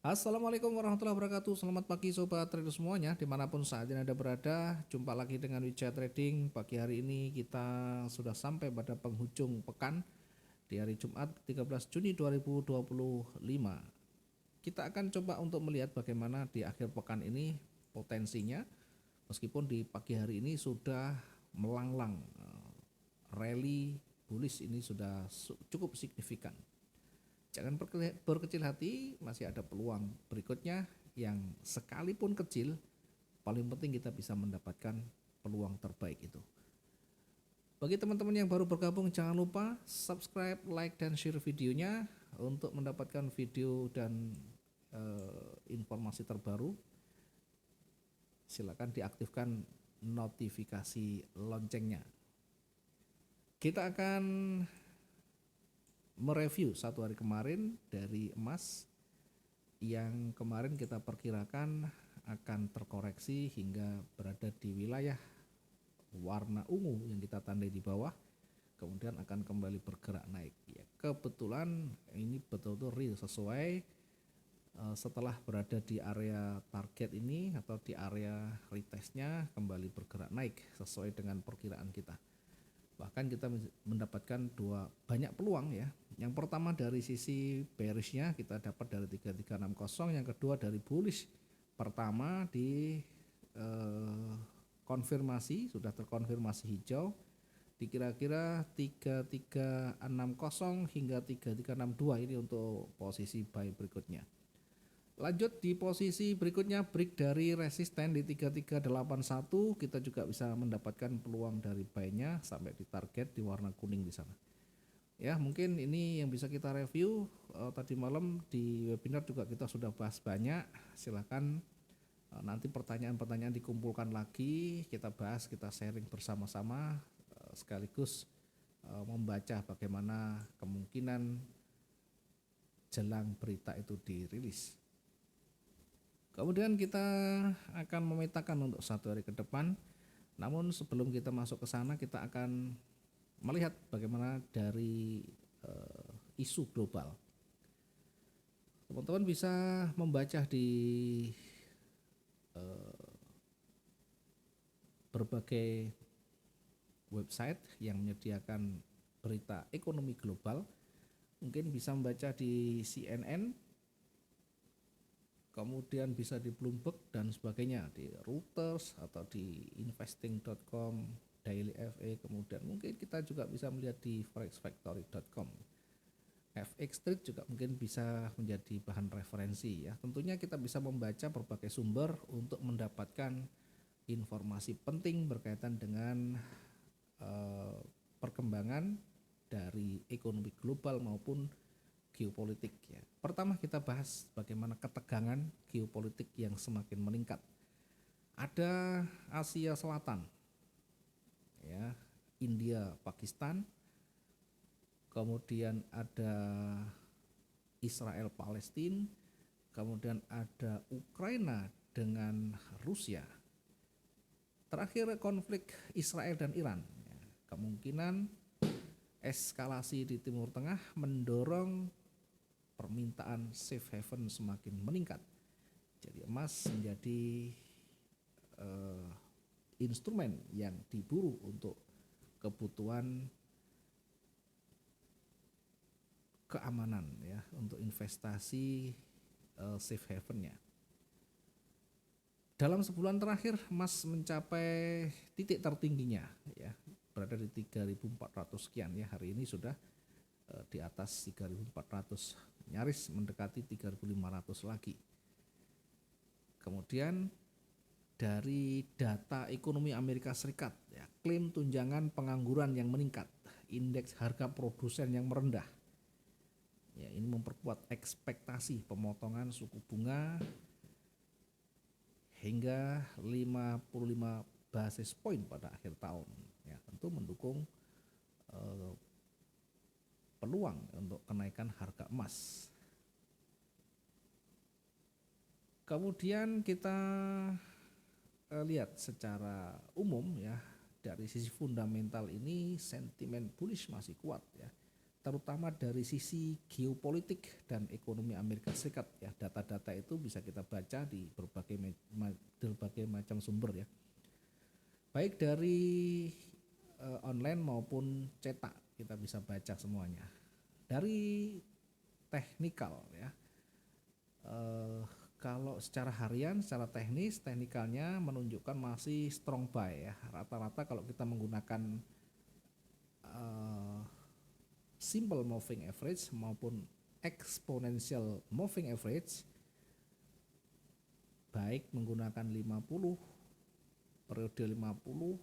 Assalamualaikum warahmatullahi wabarakatuh. Selamat pagi sobat trader semuanya, dimanapun saat ini Anda berada. Jumpa lagi dengan Wijaya Trading. Pagi hari ini kita sudah sampai pada penghujung pekan di hari Jumat 13 Juni 2025. Kita akan coba untuk melihat bagaimana di akhir pekan ini potensinya. Meskipun di pagi hari ini sudah melanglang, rally bullish ini sudah cukup signifikan. Jangan berkecil hati, masih ada peluang berikutnya yang sekalipun kecil, paling penting kita bisa mendapatkan peluang terbaik itu. Bagi teman-teman yang baru bergabung, jangan lupa subscribe, like, dan share videonya untuk mendapatkan video dan informasi terbaru. Silakan diaktifkan notifikasi loncengnya. Kita akan mereview satu hari kemarin dari emas yang kemarin kita perkirakan akan terkoreksi hingga berada di wilayah warna ungu yang kita tandai di bawah, kemudian akan kembali bergerak naik. Ya, kebetulan ini betul-betul real sesuai setelah berada di area target ini atau di area retestnya kembali bergerak naik sesuai dengan perkiraan kita. Bahkan kita mendapatkan banyak peluang ya. Yang pertama dari sisi bearishnya kita dapat dari 3360, yang kedua dari bullish. Pertama di konfirmasi, sudah terkonfirmasi hijau di kira-kira 3360 hingga 3362, ini untuk posisi buy berikutnya. Lanjut di posisi berikutnya, break dari resisten di 3381, kita juga bisa mendapatkan peluang dari buy-nya sampai di target di warna kuning di sana. Ya, mungkin ini yang bisa kita review. Tadi malam di webinar juga kita sudah bahas banyak. Silakan nanti pertanyaan-pertanyaan dikumpulkan lagi, kita bahas, kita sharing bersama-sama, sekaligus membaca bagaimana kemungkinan jelang berita itu dirilis. Kemudian kita akan memetakan untuk satu hari ke depan. Namun sebelum kita masuk ke sana, kita akan melihat bagaimana dari isu global. Teman-teman bisa membaca di berbagai website yang menyediakan berita ekonomi global. Mungkin bisa membaca di CNN, kemudian bisa di Bloomberg dan sebagainya, di Reuters atau di investing.com, Daily FA, kemudian mungkin kita juga bisa melihat di forexfactory.com. FX Street juga mungkin bisa menjadi bahan referensi ya. Tentunya kita bisa membaca berbagai sumber untuk mendapatkan informasi penting berkaitan dengan perkembangan dari ekonomi global maupun geopolitik ya. Pertama kita bahas bagaimana ketegangan geopolitik yang semakin meningkat. Ada Asia Selatan, ya, India, Pakistan, kemudian ada Israel, Palestina, kemudian ada Ukraina dengan Rusia. Terakhir konflik Israel dan Iran. Ya, kemungkinan eskalasi di Timur Tengah mendorong permintaan safe haven semakin meningkat. Jadi emas menjadi instrumen yang diburu untuk kebutuhan keamanan ya, untuk investasi safe havennya. Dalam sebulan terakhir emas mencapai titik tertingginya ya, berada di 3.400 sekian ya. Hari ini sudah di atas 3.400, nyaris mendekati 3.500 lagi. Kemudian dari data ekonomi Amerika Serikat ya, klaim tunjangan pengangguran yang meningkat, indeks harga produsen yang merendah. Ya, ini memperkuat ekspektasi pemotongan suku bunga hingga 55 basis point pada akhir tahun. Ya, tentu mendukung peluang untuk kenaikan harga emas. Kemudian kita lihat secara umum ya, dari sisi fundamental ini sentimen bullish masih kuat ya. terutama dari sisi geopolitik dan ekonomi Amerika Serikat ya. Data-data itu bisa kita baca di berbagai macam sumber ya. Baik dari online maupun cetak kita bisa baca semuanya. Dari teknikal ya. Kalau secara harian, secara teknikalnya menunjukkan masih strong buy ya. Rata-rata kalau kita menggunakan simple moving average maupun exponential moving average, baik menggunakan 50, periode 50,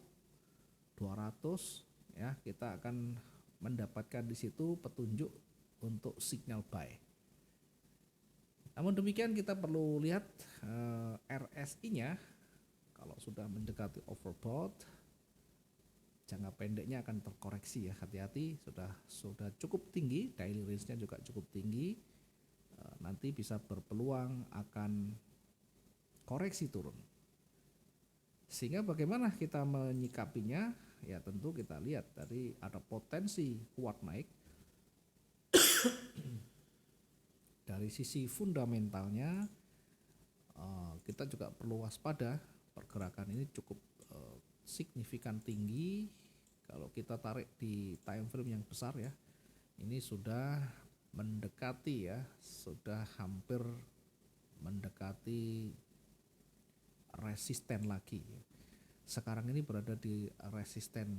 200 ya, kita akan mendapatkan di situ petunjuk untuk signal buy. Namun demikian kita perlu lihat RSI-nya. Kalau sudah mendekati overbought, jangka pendeknya akan terkoreksi ya, hati-hati, sudah cukup tinggi, daily range-nya juga cukup tinggi, nanti bisa berpeluang akan koreksi turun. Sehingga bagaimana kita menyikapinya? Ya tentu kita lihat tadi ada potensi kuat naik. Dari sisi fundamentalnya kita juga perlu waspada, pergerakan ini cukup signifikan tinggi. Kalau kita tarik di time frame yang besar ya, ini sudah mendekati ya, sudah hampir mendekati resisten lagi. Sekarang ini berada di resisten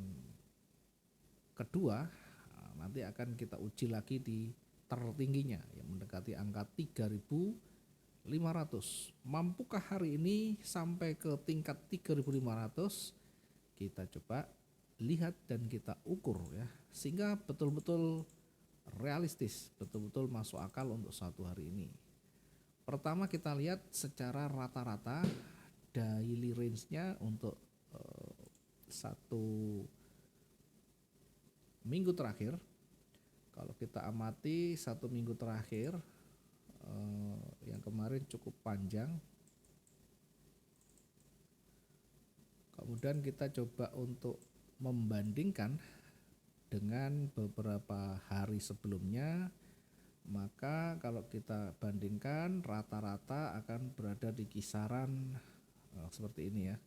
kedua, nanti akan kita uji lagi di tertingginya yang mendekati angka 3.500. Mampukah hari ini sampai ke tingkat 3.500? Kita coba lihat dan kita ukur ya, sehingga betul-betul realistis, betul-betul masuk akal untuk satu hari ini. Pertama kita lihat secara rata-rata daily range-nya untuk satu minggu terakhir. Kalau kita amati satu minggu terakhir yang kemarin cukup panjang, kemudian kita coba untuk membandingkan dengan beberapa hari sebelumnya, maka kalau kita bandingkan rata-rata akan berada di kisaran seperti ini ya.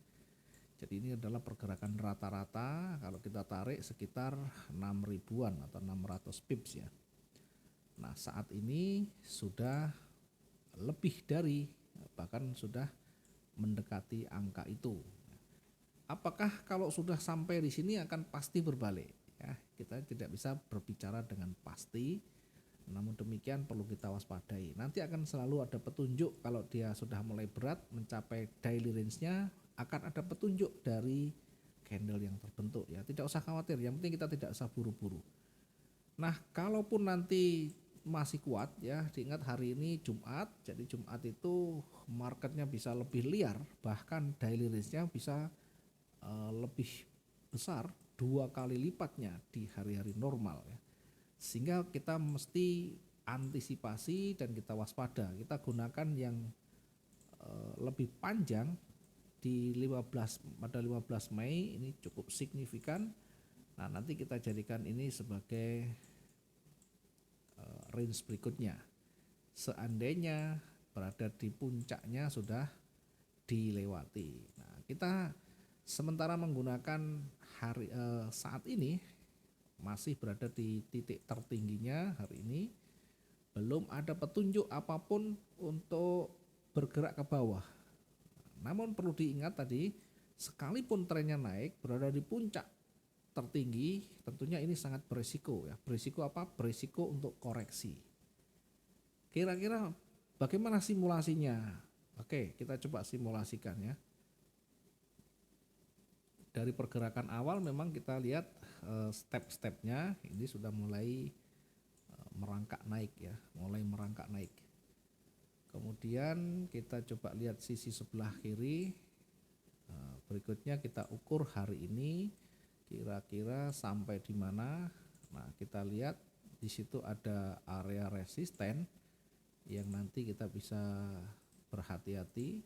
Jadi ini adalah pergerakan rata-rata, kalau kita tarik sekitar 6 ribuan atau 600 pips ya. Nah saat ini sudah lebih dari, bahkan sudah mendekati angka itu. Apakah kalau sudah sampai di sini akan pasti berbalik? Ya, kita tidak bisa berbicara dengan pasti. Namun demikian perlu kita waspadai. Nanti akan selalu ada petunjuk kalau dia sudah mulai berat mencapai daily range-nya, akan ada petunjuk dari candle yang terbentuk ya. Tidak usah khawatir, yang penting kita tidak usah buru-buru. Nah, kalaupun nanti masih kuat ya, diingat hari ini Jumat, jadi Jumat itu marketnya bisa lebih liar, bahkan daily range-nya bisa lebih besar, 2 kali lipatnya di hari-hari normal ya. Sehingga kita mesti antisipasi dan kita waspada. Kita gunakan yang lebih panjang di pada 15 Mei ini cukup signifikan. Nah, nanti kita jadikan ini sebagai range berikutnya. Seandainya berada di puncaknya sudah dilewati. Nah, kita sementara menggunakan saat ini masih berada di titik tertingginya hari ini, belum ada petunjuk apapun untuk bergerak ke bawah. Namun perlu diingat tadi, sekalipun trennya naik berada di puncak tertinggi, tentunya ini sangat berisiko ya. Berisiko apa? Berisiko untuk koreksi. Kira-kira bagaimana simulasinya? Oke, kita coba simulasikan ya. Dari pergerakan awal memang kita lihat step-stepnya ini sudah mulai merangkak naik ya, mulai merangkak naik. Kemudian kita coba lihat sisi sebelah kiri. Berikutnya kita ukur hari ini kira-kira sampai di mana. Nah, kita lihat di situ ada area resisten yang nanti kita bisa berhati-hati,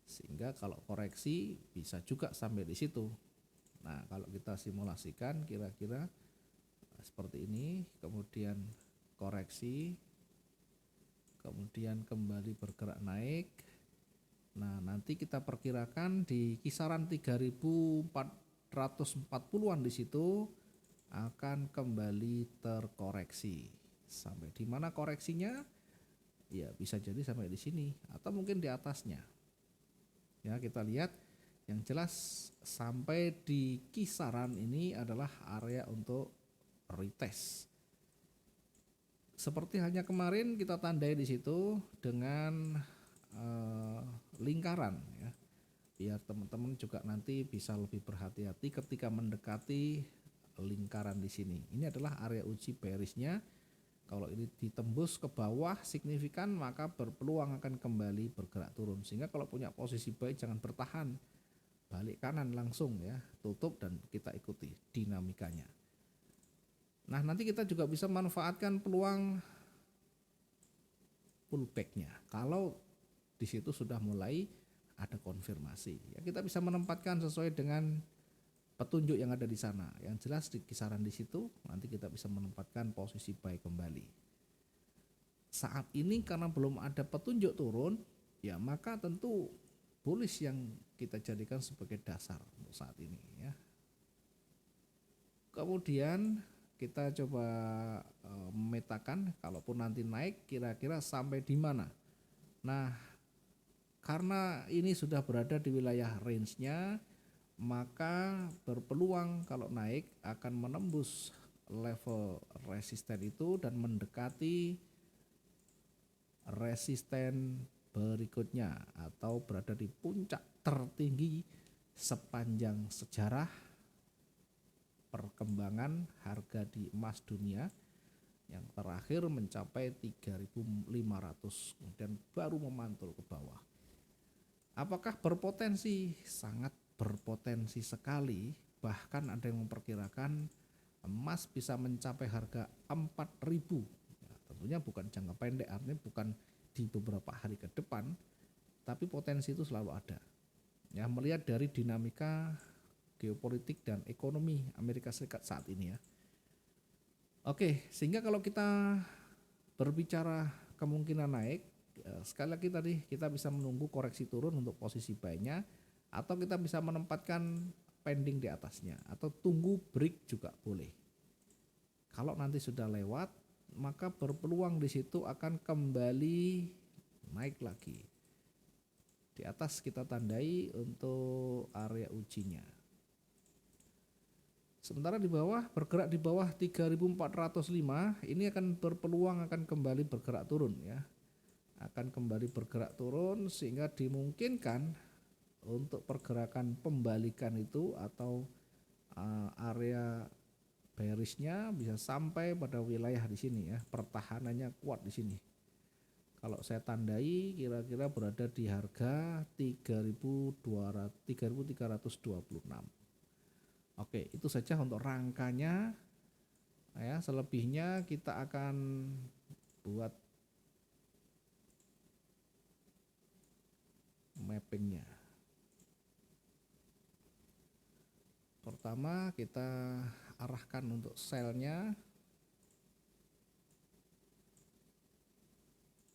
sehingga kalau koreksi bisa juga sampai di situ. Nah, kalau kita simulasikan kira-kira seperti ini, kemudian koreksi, kemudian kembali bergerak naik. Nah, nanti kita perkirakan di kisaran 3.440-an di situ akan kembali terkoreksi. Sampai di mana koreksinya? Ya, bisa jadi sampai di sini atau mungkin di atasnya. Ya, kita lihat yang jelas sampai di kisaran ini adalah area untuk retest. Seperti halnya kemarin kita tandai di situ dengan lingkaran ya. Biar teman-teman juga nanti bisa lebih berhati-hati ketika mendekati lingkaran di sini. Ini adalah area uji bearishnya. Kalau ini ditembus ke bawah signifikan maka berpeluang akan kembali bergerak turun. Sehingga kalau punya posisi buy jangan bertahan, balik kanan langsung ya, tutup dan kita ikuti dinamikanya. Nah, nanti kita juga bisa manfaatkan peluang pullbacknya. Kalau di situ sudah mulai ada konfirmasi, ya kita bisa menempatkan sesuai dengan petunjuk yang ada di sana. Yang jelas di kisaran di situ nanti kita bisa menempatkan posisi buy kembali. Saat ini karena belum ada petunjuk turun, ya maka tentu bullish yang kita jadikan sebagai dasar untuk saat ini ya. Kemudian kita coba memetakan kalaupun nanti naik kira-kira sampai di mana. Nah, karena ini sudah berada di wilayah range-nya, maka berpeluang kalau naik akan menembus level resisten itu dan mendekati resisten berikutnya atau berada di puncak tertinggi sepanjang sejarah perkembangan harga di emas dunia yang terakhir mencapai 3.500 kemudian baru memantul ke bawah. Apakah berpotensi? Sangat berpotensi sekali, bahkan ada yang memperkirakan emas bisa mencapai harga 4.000. Ya, tentunya bukan jangka pendek, artinya bukan di beberapa hari ke depan, tapi potensi itu selalu ada. Ya, melihat dari dinamika geopolitik dan ekonomi Amerika Serikat saat ini ya. Oke, sehingga kalau kita berbicara kemungkinan naik, sekali lagi tadi kita bisa menunggu koreksi turun untuk posisi buy-nya atau kita bisa menempatkan pending di atasnya atau tunggu break juga boleh. Kalau nanti sudah lewat, maka berpeluang di situ akan kembali naik lagi. Di atas kita tandai untuk area ujinya. Sementara di bawah bergerak di bawah 3.405 ini akan berpeluang akan kembali bergerak turun ya. Akan kembali bergerak turun sehingga dimungkinkan untuk pergerakan pembalikan itu atau area bearishnya bisa sampai pada wilayah di sini ya. Pertahanannya kuat di sini. Kalau saya tandai kira-kira berada di harga 3.326. Oke, itu saja untuk rangkanya ya. Selebihnya kita akan buat mappingnya. Pertama kita arahkan untuk selnya,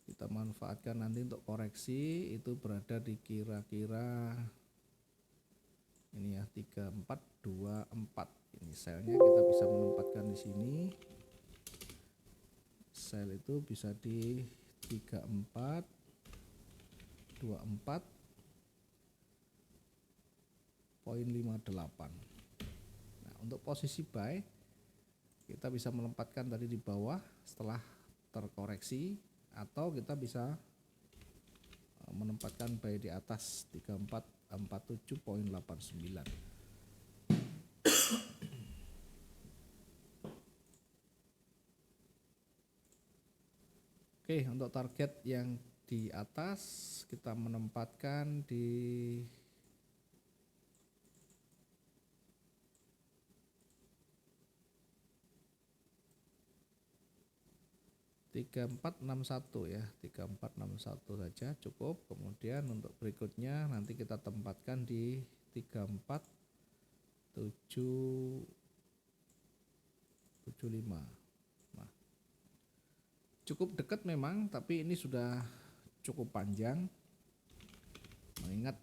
kita manfaatkan nanti untuk koreksi itu berada di kira-kira ini ya 3424. Ini selnya kita bisa menempatkan di sini. Sel itu bisa di 3424.58. Nah, untuk posisi buy kita bisa menempatkan tadi di bawah setelah terkoreksi atau kita bisa menempatkan buy di atas 3447.89. Oke, untuk target yang di atas kita menempatkan di 3461 ya, 3461 saja cukup. Kemudian untuk berikutnya nanti kita tempatkan di 3473 75. Nah, cukup dekat memang, tapi ini sudah cukup panjang. Mengingat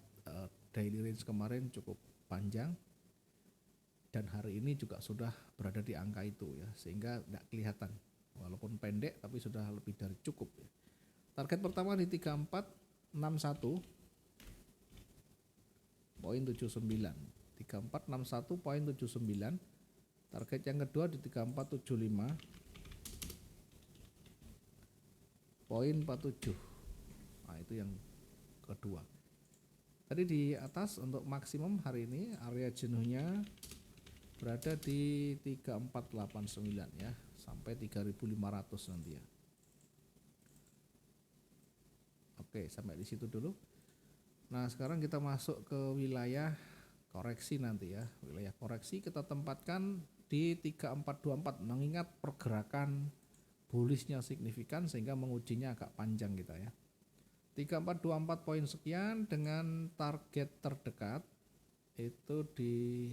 daily range kemarin cukup panjang dan hari ini juga sudah berada di angka itu ya, sehingga tidak kelihatan walaupun pendek tapi sudah lebih dari cukup ya. Target pertama di 3461.79, 3461.79. Target yang kedua di 3475.47. Nah, itu yang kedua. Tadi di atas untuk maksimum hari ini area jenuhnya berada di 3489 ya, sampai 3500 nanti ya. Oke, sampai di situ dulu. Nah, sekarang kita masuk ke wilayah koreksi nanti ya. Wilayah koreksi kita tempatkan di 3424, mengingat pergerakan bullishnya signifikan sehingga mengujinya agak panjang kita ya. 3424 poin sekian dengan target terdekat itu di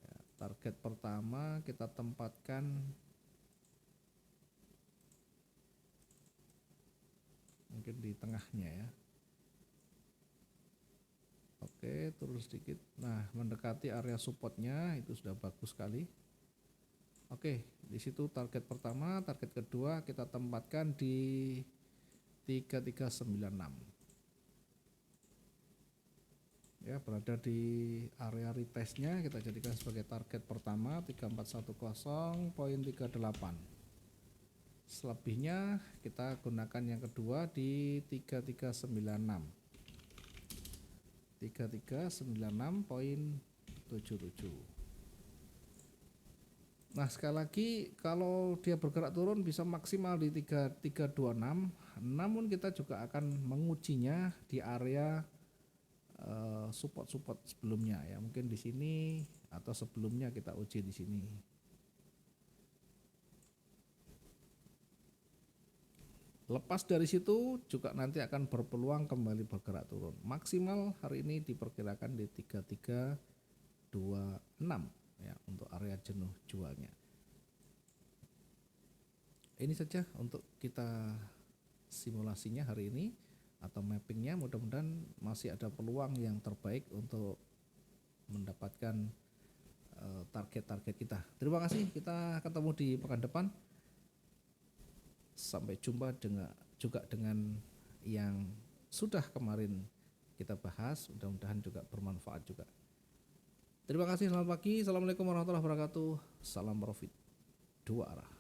ya, target pertama kita tempatkan mungkin di tengahnya ya. Oke, turun sedikit. Nah, mendekati area supportnya itu sudah bagus sekali. Oke, di situ target pertama, target kedua kita tempatkan di 3396. Ya, berada di area retestnya kita jadikan sebagai target pertama 3410.38. Selebihnya kita gunakan yang kedua di 3396. 3396.77. Nah, sekali lagi kalau dia bergerak turun bisa maksimal di 3326, namun kita juga akan mengujinya di area support-support sebelumnya ya, mungkin di sini atau sebelumnya kita uji di sini. Lepas dari situ juga nanti akan berpeluang kembali bergerak turun. Maksimal hari ini diperkirakan di 3326 ya untuk area jenuh jualnya. Ini saja untuk kita simulasinya hari ini atau mappingnya. Mudah-mudahan masih ada peluang yang terbaik untuk mendapatkan target-target kita. Terima kasih, kita ketemu di pekan depan. Sampai jumpa juga dengan yang sudah kemarin kita bahas, mudah-mudahan juga bermanfaat juga. Terima kasih, selamat pagi, assalamualaikum warahmatullahi wabarakatuh, salam profit dua arah.